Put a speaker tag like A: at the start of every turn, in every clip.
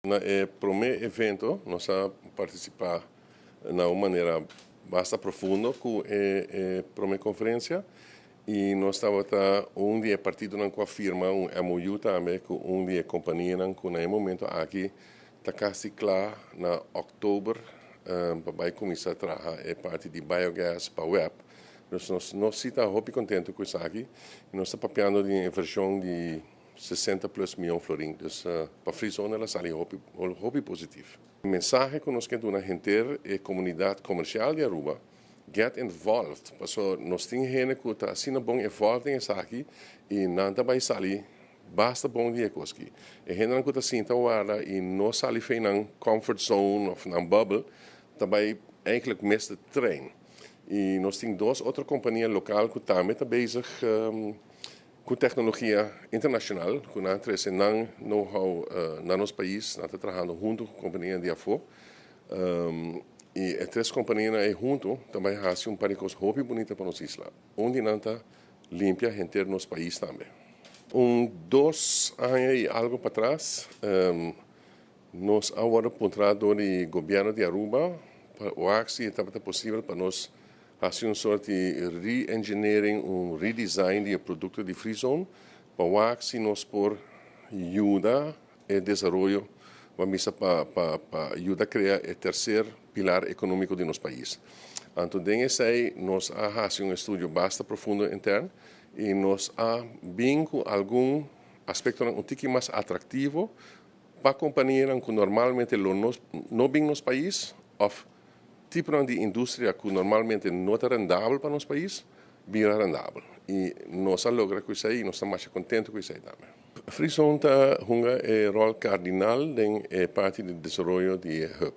A: No primeiro evento, nós vamos participar de uma maneira bastante profunda com a primeira conferência e nós estamos dia partido com a firma, MOU também, com dia companhia, com no momento aqui, está quase claro, na outubro, para começar a trabalhar a parte de biogás para web. Nós estamos muito contentes com isso aqui e nós estamos papiando de inversão de 60 plus milhões de florins. Para a Frizone, ela sai muito positivo. A mensagem que nós queremos dar à comunidade comercial de Aruba, get involved. Porque nós temos gente que está assim bom involved nisso aqui e não vai sair basta bom dia coski. E gente que está assim guarda e não sai na comfort zone ou na bubble, também eigenlijk meeste trein. E nós temos duas outras companhias locais que também estão bezig com tecnologia internacional, que não trazem know-how no nosso país, nós estamos trabalhando junto com companhias de afora. E essas companhias aí junto também fazem par de coisas muito bonitas para nossa isla, onde não está limpa gente no nosso país também. 2 anos e algo para trás, nós agora contratamos do governo de Aruba, para o se estava possível para nós fazer uma sorte de re-engineering, redesign do produto de Frizone, para o se nós por ajudar o desenvolvimento, para ajudar a criar o terceiro pilar econômico de nosso país. Então, nós fazemos um estudo bastante profundo interno e nós vimos algum aspecto um pouco mais atrativo para companhias que normalmente não vêm no nosso país, ou tipo de indústria que normalmente não é rendável para o nosso país, vira rendável. E nós logramos com isso aí, nós estamos mais contentes com isso aí também. Frizone tem um rol cardinal na parte do desenvolvimento de hub.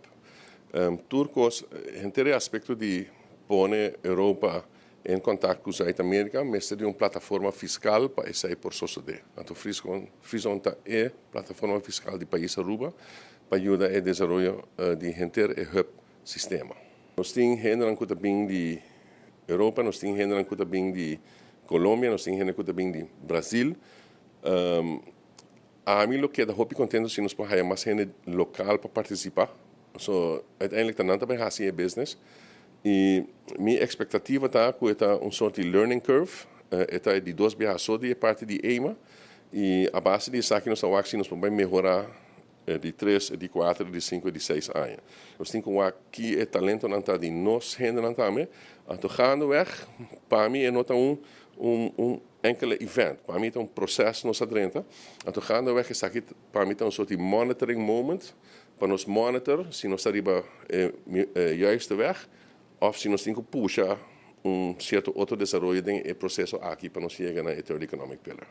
A: Turcos, entre aspecto de pôr a Europa em contato com os Estados América, mas seria uma plataforma fiscal para esse processo de. Então, Frizone é a plataforma fiscal do país Aruba para ajudar a desenvolvimento de o hub sistema. Nós temos gente que vem de Europa, nós temos gente que vem de Colômbia, nós temos gente que vem de Brasil. A mim, eu quedo muito contente se nós podemos mais gente local para participar. Uiteindelijk não também assim é business. E minha expectativa está que é sorte de learning curve. É de 2 vezes só de parte de EIMA. E a base disso aqui nós podemos melhorar de 3, de 4, de 5 de 6 anos. Nós temos que aqui talento não está de nós, gente não está me. Então, gaandeweg, para mim, é não enkele event. Para mim, é processo nossa dentro. Então, gaandeweg is aqui, para mim, é soort de monitoring moment. Para nós monitor se nós estamos juiste weg, ou se nós temos que puxar certo outro desenvolvimento do processo aqui para nós chegar na third economic pillar.